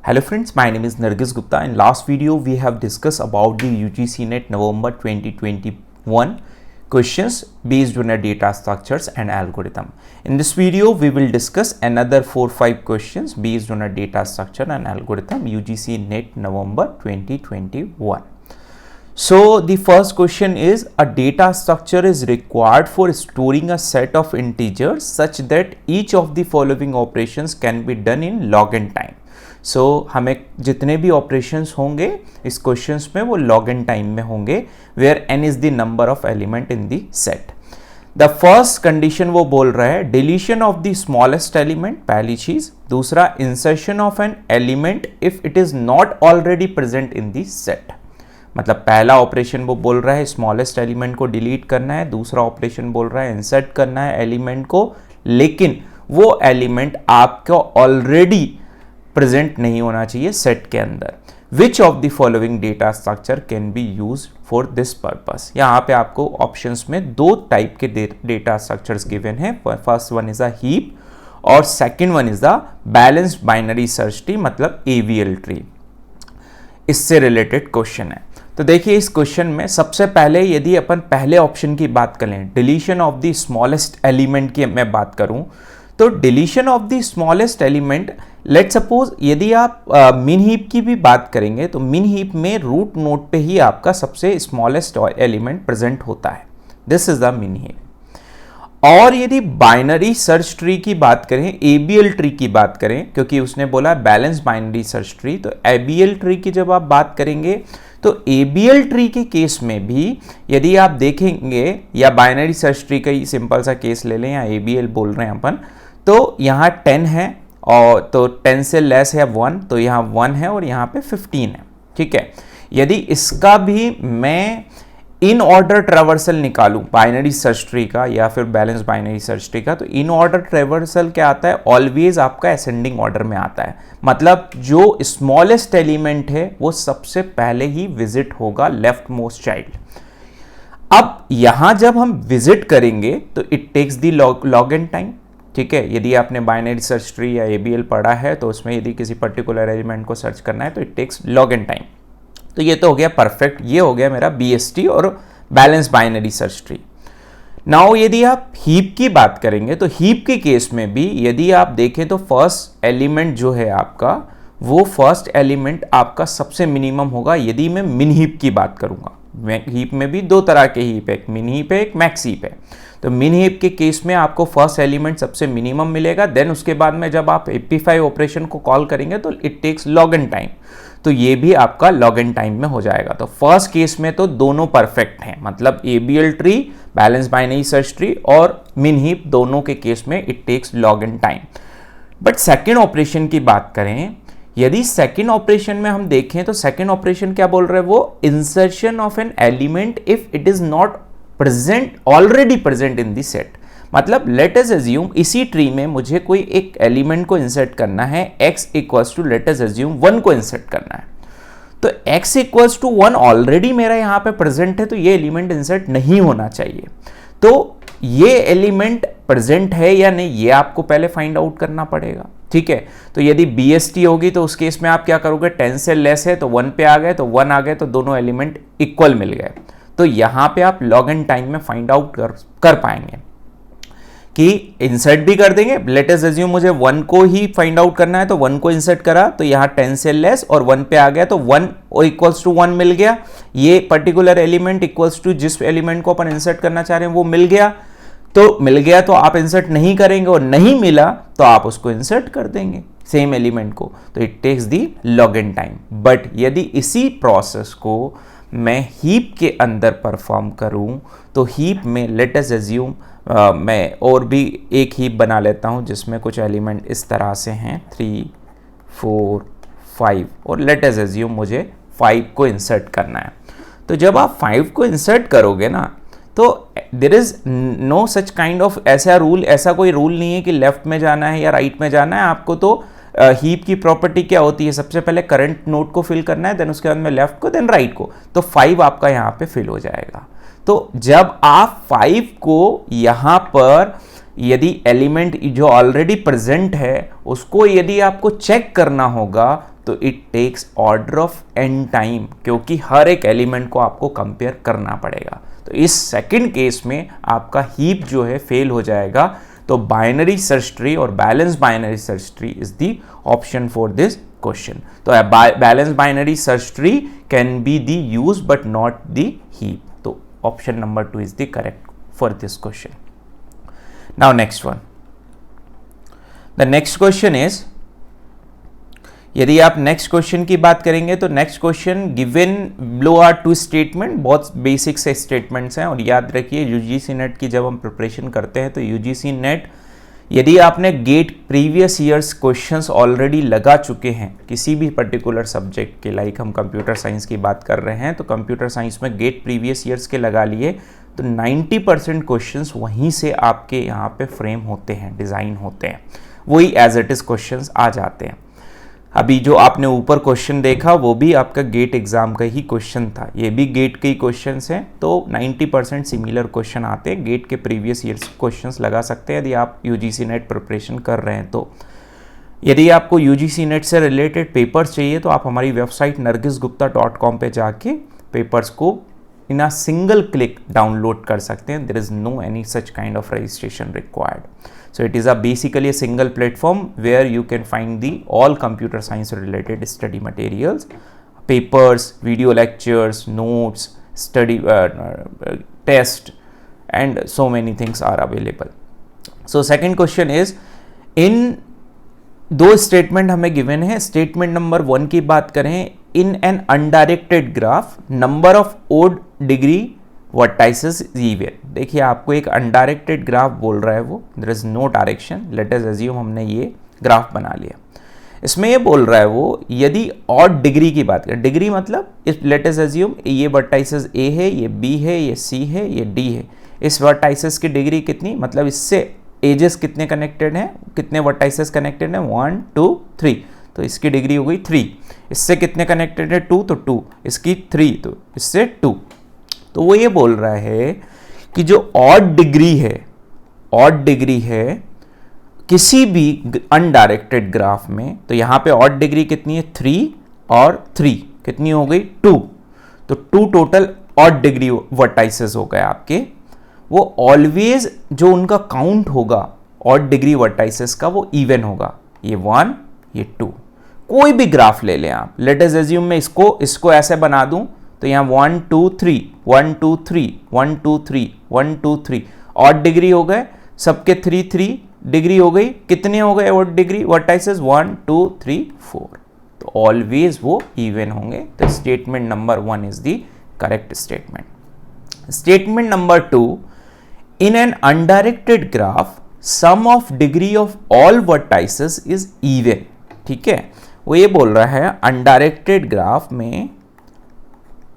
Hello friends, my name is Nargis Gupta. In last video we have discussed about the UGC NET November 2021 questions based on a data structures and algorithm. In this video we will discuss another 4-5 questions based on a data structure and algorithm UGC NET November 2021. So the first question is, a data structure is required for storing a set of integers such that each of the following operations can be done in log n time. सो हमें जितने भी operations होंगे इस questions में वो log n time में होंगे, where n is the number of element in the set. The first condition वो बोल रहा है deletion of the smallest element, पहली चीज. दूसरा, insertion of an element if it is not already present in the set. मतलब पहला operation वो बोल रहा है स्मॉलेस्ट एलिमेंट को डिलीट करना है, दूसरा ऑपरेशन बोल रहा है इंसर्ट करना है एलिमेंट को, लेकिन वो एलिमेंट आपको ऑलरेडी प्रेजेंट नहीं होना चाहिए सेट के अंदर. Which of the following data structure can be use for this purpose. यहाँ पे आपको ऑप्शंस में दो टाइप के डेटा स्ट्रक्चर्स गिवन है. First one is a heap और second one is the balanced binary search tree, मतलब AVL ट्री. इससे रिलेटेड क्वेश्चन है. तो देखिए इस क्वेश्चन में सबसे पहले यदि अपन पहले ऑप्शन की बात करें, deletion of the smallest element की मैं बात करूं, तो deletion of the smallest element, let suppose यदि आप मिन हीप की भी बात करेंगे तो मिन हीप में रूट नोड पे ही आपका सबसे स्मॉलेस्ट एलिमेंट प्रेजेंट होता है. दिस इज द मिन हीप. और यदि बाइनरी सर्च ट्री की बात करें, ABL ट्री की बात करें, क्योंकि उसने बोला बैलेंस बाइनरी सर्च ट्री, तो ABL ट्री की जब आप बात करेंगे तो ABL ट्री के केस में भी यदि आप देखेंगे, या बाइनरी सर्च ट्री का ही सिंपल सा केस ले लें, या ABL बोल रहे हैं अपन, तो यहाँ 10 है और तो 10 से लेस है 1, तो यहाँ 1 है और यहाँ पे 15 है. ठीक है. यदि इसका भी मैं इन ऑर्डर ट्रेवर्सल निकालूं बाइनरी सर्च ट्री का या फिर बैलेंस बाइनरी सर्च ट्री का, तो इन ऑर्डर ट्रेवर्सल क्या आता है, ऑलवेज आपका असेंडिंग ऑर्डर में आता है. मतलब जो स्मॉलेस्ट एलिमेंट है वो सबसे पहले ही विजिट होगा लेफ्ट मोस्ट चाइल्ड. अब यहां जब हम विजिट करेंगे तो it takes the log n time. ठीक है. यदि आपने बाइनरी सर्च ट्री या ABL पढ़ा है तो उसमें यदि किसी पर्टिकुलर एलिमेंट को सर्च करना है तो it takes log n time. तो ये तो हो गया परफेक्ट, ये हो गया मेरा BST और balance binary search tree. Now यदि आप हीप की बात करेंगे तो हीप के केस में भी यदि आप देखें तो फर्स्ट एलिमेंट जो है आपका, वो फर्स्ट एलिमेंट आपका सबसे मिनिमम होगा. यदि मैं मिन हीप की बात करूंगा, हीप में भी दो तरह के हीप है, एक मिन हीप है, एक मैक्स हीप है. तो मिन हीप के केस में आपको फर्स्ट एलिमेंट सबसे मिनिमम मिलेगा, देन उसके बाद में जब आप 85 ऑपरेशन को कॉल करेंगे तो it takes log n time, तो ये भी आपका लॉग एन टाइम में हो जाएगा. तो फर्स्ट केस में तो दोनों परफेक्ट हैं, मतलब ABL tree, balance binary search tree और मिन हीप, दोनों के केस में it takes log n time. But second operation की बात करें, यदि सेकेंड ऑपरेशन में हम देखें तो सेकेंड ऑपरेशन क्या बोल रहे हैं वो, insertion of an element if it is not present already present in the set. मतलब लेट अस अज्यूम इसी ट्री में मुझे कोई एक एलिमेंट को इंसर्ट करना है, x equals to let us assume 1 को इंसर्ट करना है. तो x इक्वल्स टू 1 ऑलरेडी मेरा यहां पे प्रेजेंट है, तो ये एलिमेंट इंसर्ट नहीं होना चाहिए. तो ये एलिमेंट प्रेजेंट है या नहीं, ये आपको पहले फाइंड आउट करना पड़ेगा. ठीक है. तो यदि BST होगी तो उस केस में आप क्या करोगे, 10 से लेस है तो 1 पे आ गए, तो 1 आ गए तो दोनों एलिमेंट इक्वल मिल गए. तो यहां पे आप लॉग एन टाइम में फाइंड आउट कर पाएंगे कि इंसर्ट भी कर देंगे. लेट अस अज्यूम मुझे 1 को ही फाइंड आउट करना है, तो 1 को इंसर्ट करा तो यहां 10 से लेस और 1 पे आ गया, तो 1 इक्वल्स टू 1 मिल गया. ये पर्टिकुलर एलिमेंट इक्वल्स टू जिस एलिमेंट को अपन इंसर्ट करना चाह रहे हैं वो मिल गया. तो मिल गया तो आप इंसर्ट नहीं करेंगे, और नहीं मिला तो आप उसको इंसर्ट कर देंगे सेम एलिमेंट को. तो it takes the log n time. But यदि इसी प्रोसेस को मैं हीप के अंदर परफॉर्म करूं तो हीप में लेट अस अज्यूम मैं और भी एक हीप बना लेता हूं जिसमें कुछ एलिमेंट इस तरह से हैं 3, 4, 5, और लेट अस अज्यूम मुझे 5 को इंसर्ट करना है. तो जब आप 5 को इंसर्ट करोगे ना, तो there is no such kind of ऐसा कोई रूल नहीं है कि लेफ्ट में जाना है या राइट में जाना है. आपको तो हीप की प्रॉपर्टी क्या होती है, सबसे पहले करंट नोड को फिल करना है, देन उसके बाद में लेफ्ट को, देन राइट को. तो 5 आपका यहाँ पे फिल हो जाएगा. तो जब आप 5 को यहाँ पर यदि एलिमेंट जो ऑलरेडी प्रेजेंट है उसको यदि आपको चेक करना होगा तो it takes order of n time, क्योंकि हर एक एलिमेंट को आपको कंपेयर करना पड़ेगा। तो इस सेकंड केस में आपका हीप जो है फेल हो जाएगा। तो बाइनरी सर्च ट्री और balance binary search tree is the option for this question. तो balance binary search tree can be the use but not the heap. तो option number 2 is the correct for this question. Now next one, the next question is, यदि आप next question की बात करेंगे तो next question given below are 2 statement, बहुत basic से statements हैं। और याद रखिए यूजीसी नेट की जब हम प्रिपरेशन करते हैं तो यूजीसी नेट, यदि आपने GATE previous years questions already लगा चुके हैं किसी भी पर्टिकुलर सब्जेक्ट के, लाइक हम कंप्यूटर साइंस की बात कर रहे हैं तो कंप्यूटर साइंस में गेट प्रीवियस ईयर्स के लगा लिए, तो 90% क्वेश्चंस वहीं से आपके यहाँ पे फ्रेम होते हैं, डिज़ाइन होते हैं, वही एज इट इज़ क्वेश्चंस आ जाते हैं। अभी जो आपने ऊपर क्वेश्चन देखा वो भी आपका गेट एग्जाम का ही क्वेश्चन था, ये भी गेट के ही क्वेश्चंस हैं। तो 90% सिमिलर क्वेश्चन आते हैं, गेट के प्रीवियस ईयर्स क्वेश्चंस लगा सकते हैं यदि आप यूजीसी नेट प्रिपरेशन कर रहे हैं। तो यदि आपको यूजीसी नेट से रिलेटेड पेपर्स चाहिए तो आप हमारी वेबसाइट nargisgupta.com पे जाके पेपर्स को in a single click download कर सकते हैं। There is no any such kind of registration required. So it is basically a single platform where you can find the all computer science related study materials, papers, video lectures, notes, study test, and so many things are available. So second question is, in दो statement हमें given है। Statement number 1 की बात करें, in an undirected graph number of odd degree vertices even. देखिए आपको एक undirected graph बोल रहा है वो, there is no direction, let us assume हमने ये ग्राफ बना लिया। इसमें ये बोल रहा है वो, यदि ऑड डिग्री की बात करें, डिग्री मतलब लेट अस अज्यूम ये वर्टाइसेस ए है, ये बी है, ये सी है, ये डी है। इस वर्टाइसेस की डिग्री कितनी, मतलब इससे एजेस कितने कनेक्टेड हैं, कितने वर्टाइसेस कनेक्टेड हैं, 1 2 3, तो इसकी डिग्री हो गई 3। इससे कितने कनेक्टेड है, 2, तो 2, इसकी 3, तो इससे 2। तो वो ये बोल रहा है कि जो ऑड डिग्री है किसी भी अनडायरेक्टेड ग्राफ में, तो यहां पे ऑड डिग्री कितनी है, 3 और 3 कितनी हो गई, 2। तो 2 टोटल ऑड डिग्री वर्टाइसेस हो गए आपके। वो ऑलवेज जो उनका काउंट होगा ऑड डिग्री वर्टाइसेस का वो इवन होगा, ये 1 ये 2। कोई भी ग्राफ ले लें आप, लेट अस अज्यूम मैं इसको ऐसे बना दूं, तो यहाँ 1 2 3 1 2 3 1 2 3 1 2 3 ऑड डिग्री हो गए, सबके 3 3 डिग्री हो गई। कितने हो गए ऑड डिग्री वर्टाइसेस, 1 2 3 4। तो ऑलवेज वो इवन होंगे। तो statement number 1 is the correct statement. Statement number 2, in an undirected graph sum of degree of all vertices is even. ठीक है, वो ये बोल रहा है अनडायरेक्टेड ग्राफ में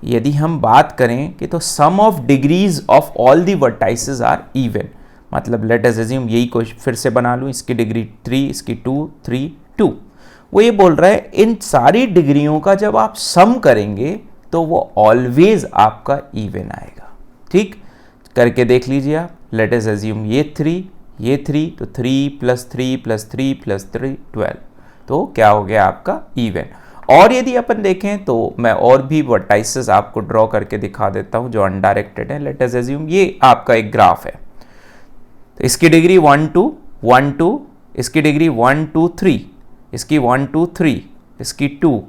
यदि हम बात करें कि तो sum of degrees of all the vertices are even. मतलब लेट अस अज्यूम यही क्वेश्चन फिर से बना लूँ, इसकी डिग्री 3, इसकी 2 3 2। वो ये बोल रहा है इन सारी डिग्रियों का जब आप सम करेंगे तो वो ऑलवेज आपका इवन आएगा। ठीक, करके देख लीजिए आप। लेट अस अज्यूम ये 3 ये 3, तो 3 + 3 + 3 + 3 12, तो क्या हो गया आपका इवन। और यदि अपन देखें तो मैं और भी वर्टाइसेस आपको ड्रॉ करके दिखा देता हूं जो अनडायरेक्टेड है। लेट अस अज्यूम ये आपका एक ग्राफ है, तो इसकी डिग्री 1 2 1 2, इसकी डिग्री 1 2 3, इसकी 1 2 3, इसकी 2,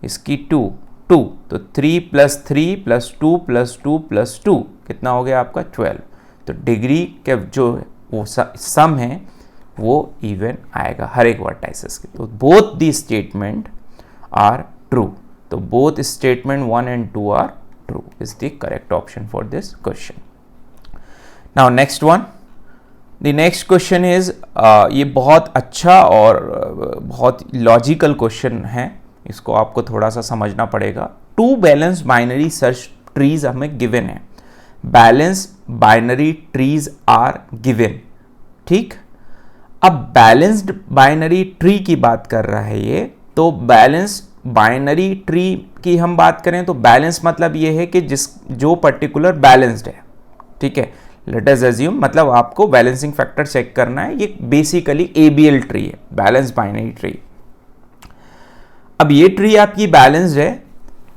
इसकी 2 2, तो 3 + 3 + 2 + 2 + 2 कितना हो गया आपका 12। तो डिग्री के जो वो सम है वो इवन आएगा हर एक वर्टाइसेस के। तो both the statement are true. So both statement 1 and 2 are true is the correct option for this question. Now next one, the next question is ये बहुत अच्छा और बहुत लॉजिकल क्वेश्चन है, इसको आपको थोड़ा सा समझना पड़ेगा। 2 बैलेंस बाइनरी सर्च ट्रीज हमें गिवन है, balance binary trees are given. ठीक, अब बैलेंस्ड बाइनरी ट्री की बात कर रहा है ये। तो बैलेंस बाइनरी ट्री की हम बात करें तो बैलेंस मतलब ये है कि जो पर्टिकुलर बैलेंस्ड है। ठीक है, लेट अस अज्यूम, मतलब आपको बैलेंसिंग फैक्टर चेक करना है। ये बेसिकली ABL ट्री है, बैलेंस बाइनरी ट्री। अब ये ट्री आपकी बैलेंस्ड है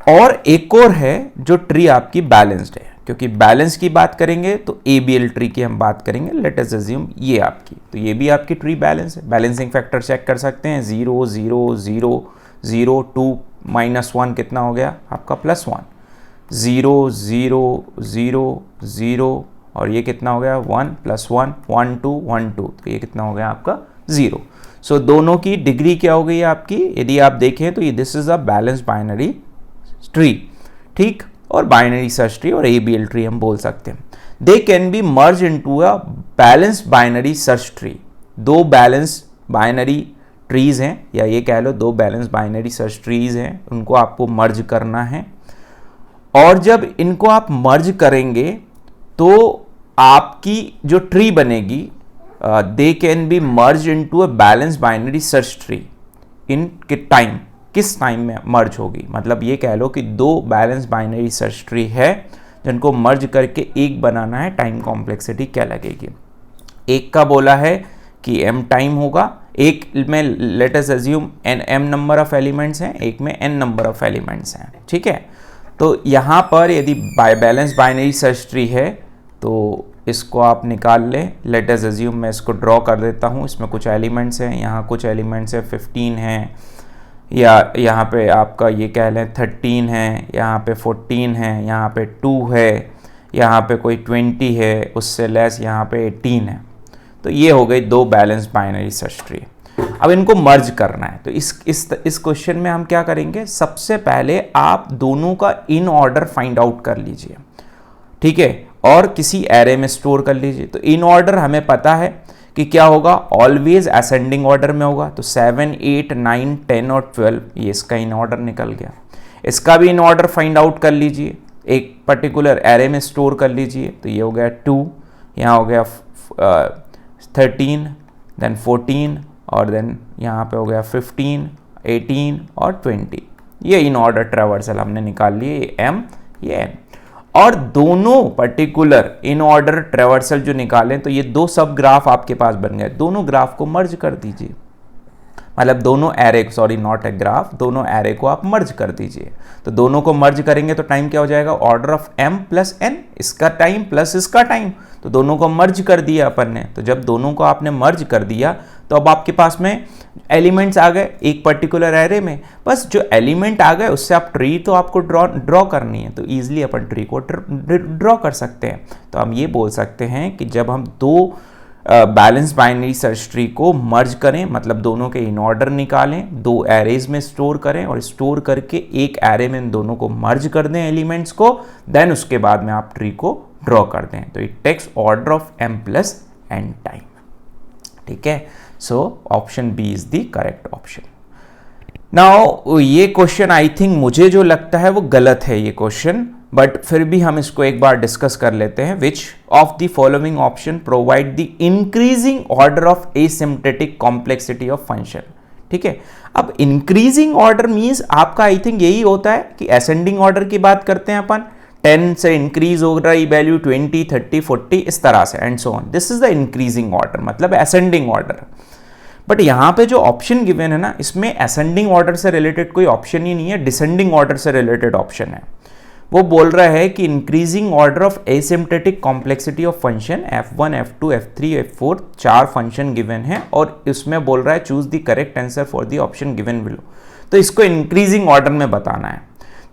और एक और है जो ट्री आपकी बैलेंस्ड है, क्योंकि बैलेंस की बात करेंगे तो ABL ट्री की हम बात करेंगे। लेट अस अज्यूम ये आपकी, तो ये भी आपकी ट्री बैलेंस है। बैलेंसिंग फैक्टर चेक कर सकते हैं, 0 0 0 0 2 -1 कितना हो गया आपका +1, 0 0 0 0 और ये कितना हो गया 1 +1 1 2 1 2, तो ये कितना हो गया आपका 0। सो दोनों की डिग्री क्या हो गई आपकी, यदि आप देखें तो ये this is a balance binary tree, ठीक, और बाइनरी सर्च ट्री और ABL ट्री हम बोल सकते हैं। They can be merge into a balance binary search tree. दो बैलेंस बाइनरी ट्रीज हैं, या ये कह लो दो बैलेंस बाइनरी सर्च ट्रीज हैं, उनको आपको मर्ज करना है। और जब इनको आप मर्ज करेंगे तो आपकी जो ट्री बनेगी they can be merge into a balance binary search tree in time, किस टाइम में मर्ज होगी, मतलब ये कह लो कि दो बैलेंस बाइनरी सर्च ट्री है जिनको मर्ज करके एक बनाना है, टाइम कॉम्प्लेक्सिटी क्या लगेगी। एक का बोला है कि m टाइम होगा, एक में late us assume m number of elements हैं, एक में n नंबर ऑफ एलिमेंट्स हैं, ठीक है। तो यहाँ पर यदि बैलेंस बाइनरी सर्च ट्री है तो इसको आप निकाल लें। लेट अस अज्यूम मैं इसको ड्रॉ कर देता हूँ, इसमें कुछ एलिमेंट्स हैं, यहाँ कुछ एलिमेंट्स हैं 15 हैं, या यहाँ पे आपका ये कह लें 13 है, यहाँ पे 14 है, यहाँ पे 2 है, यहाँ पे कोई 20 है, उससे लेस यहाँ पे 18 है। तो ये हो गई दो बैलेंस बाइनरी सर्च ट्री। अब इनको मर्ज करना है, तो इस क्वेश्चन में हम क्या करेंगे, सबसे पहले आप दोनों का इन ऑर्डर फाइंड आउट कर लीजिए, ठीक है, और किसी एरे में स्टोर कर लीजिए। तो इन ऑर्डर हमें पता है कि क्या होगा, ऑलवेज असेंडिंग ऑर्डर में होगा। तो 7 8 9 10 और 12 ये इसका इन ऑर्डर निकल गया। इसका भी इन ऑर्डर फाइंड आउट कर लीजिए, एक पर्टिकुलर एरे में स्टोर कर लीजिए। तो ये हो गया 2, यहाँ हो गया 13, देन 14 और देन यहाँ पे हो गया 15 18 और 20। ये इन ऑर्डर ट्रैवर्सल हमने निकाल लिए, ये M ये N। और दोनों पर्टिकुलर इन ऑर्डर ट्रैवर्सल जो निकालें तो ये दो सब ग्राफ आपके पास बन गए। दोनों ग्राफ को मर्ज कर दीजिए, मतलब दोनों array, sorry not a graph, दोनों एरे को आप मर्ज कर दीजिए। तो दोनों को मर्ज करेंगे तो टाइम क्या हो जाएगा, order of m plus n, इसका टाइम प्लस इसका टाइम। तो दोनों को मर्ज कर दिया अपन ने। तो जब दोनों को आपने मर्ज कर दिया तो अब आपके पास में एलिमेंट्स आ गए एक पर्टिकुलर एरे में। बस जो एलिमेंट आ गए उससे आप ट्री तो आपको ड्रॉ करनी है, तो ईजिली अपन ट्री को ड्रॉ कर सकते हैं। तो हम ये बोल सकते हैं कि जब हम दो बैलेंस बाइनरी सर्च ट्री को मर्ज करें, मतलब दोनों के इन ऑर्डर निकालें, दो एरेज में स्टोर करें और स्टोर करके एक एरे में इन दोनों को मर्ज कर दें एलिमेंट्स को, देन उसके बाद में आप ट्री को ड्रॉ कर दें। तो it takes order of m plus n time, ठीक है। So option B is the correct option. Now ये क्वेश्चन आई थिंक मुझे जो लगता है वो गलत है ये क्वेश्चन, बट फिर भी हम इसको एक बार डिस्कस कर लेते हैं। विच of the following option provide the increasing order of asymptotic complexity of function, ठीक है। अब इंक्रीजिंग ऑर्डर मींस आपका आई थिंक यही होता है कि असेंडिंग ऑर्डर की बात करते हैं अपन, 10 से इंक्रीज हो रहा है वैल्यू 20 30 40 इस तरह से and so on, this is the increasing order, मतलब असेंडिंग ऑर्डर। बट यहाँ पे जो ऑप्शन गिवन है ना, इसमें असेंडिंग ऑर्डर से रिलेटेड कोई ऑप्शन ही नहीं है, डिसेंडिंग ऑर्डर से रिलेटेड ऑप्शन है। वो बोल रहा है कि increasing order of asymptotic complexity of function f1 f2 f3 f4 चार फंक्शन गिवन है और इसमें बोल रहा है choose the correct answer for the option given below. तो इसको इंक्रीजिंग ऑर्डर में बताना है।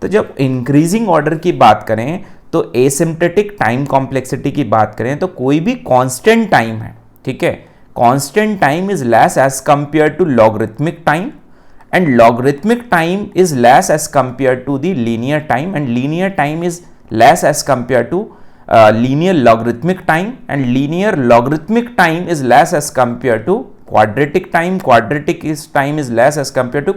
तो जब इंक्रीजिंग ऑर्डर की बात करें तो एसिम्प्टोटिक टाइम कॉम्प्लेक्सिटी की बात करें तो कोई भी कांस्टेंट टाइम है, ठीक है, constant time is less as compare to logarithmic time and logarithmic time is less as compared to the linear time, and linear time is less as compared to linear logarithmic time, and linear logarithmic time is less as compared to quadratic time, quadratic time is less as compared to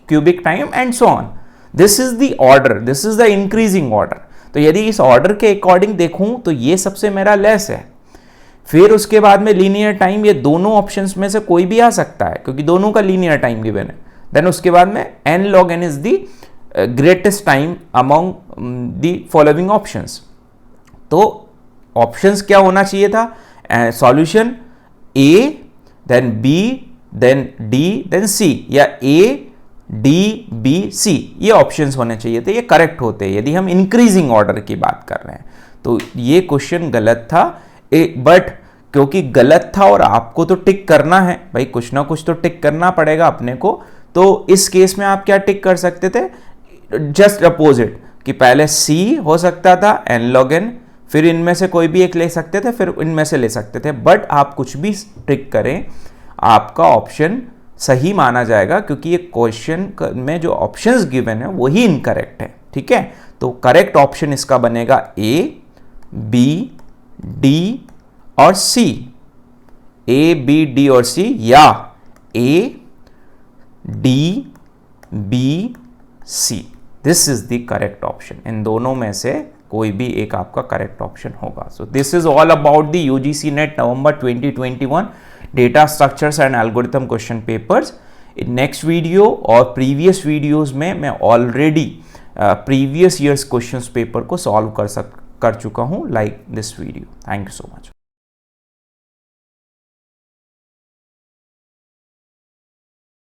cubic time and so on. This is the order, this is the increasing order. तो यदि इस order के according देखूं तो ये सबसे मेरा less है, फिर उसके बाद में लीनियर टाइम, ये दोनों ऑप्शंस में से कोई भी आ सकता है क्योंकि दोनों का लीनियर टाइम गिवन है। देन उसके बाद में n log n is the greatest time among the following options. तो ऑप्शंस क्या होना चाहिए था, solution A, then B, then D, then C, या A, डी, बी, सी, ये ऑप्शंस होने चाहिए थे, ये करेक्ट होते यदि हम इंक्रीजिंग ऑर्डर की बात कर रहे हैं। तो ये क्वेश्चन गलत था, बट क्योंकि गलत था और आपको तो टिक करना है भाई, कुछ ना कुछ तो टिक करना पड़ेगा अपने को, तो इस केस में आप क्या टिक कर सकते थे, जस्ट अपोजिट, कि पहले सी हो सकता था एन लॉग एन, फिर इनमें से कोई भी एक ले सकते थे, फिर इनमें से ले सकते थे, बट आप कुछ भी टिक करें आपका ऑप्शन सही माना जाएगा, क्योंकि ये क्वेश्चन में जो ऑप्शंस गिवन है वही इनकरेक्ट है। ठीक है, तो करेक्ट ऑप्शन इसका बनेगा ए, बी, डी और सी, ए, बी, डी और सी, या A, D, B, C, this is the correct option. इन दोनों में से कोई भी एक आपका करेक्ट ऑप्शन होगा। So this is all about the UGC net November 2021 data structures and algorithm question papers. In next video और प्रीवियस वीडियोस में मैं already previous years questions paper को सॉल्व कर चुका हूं, like this video. Thank you so much.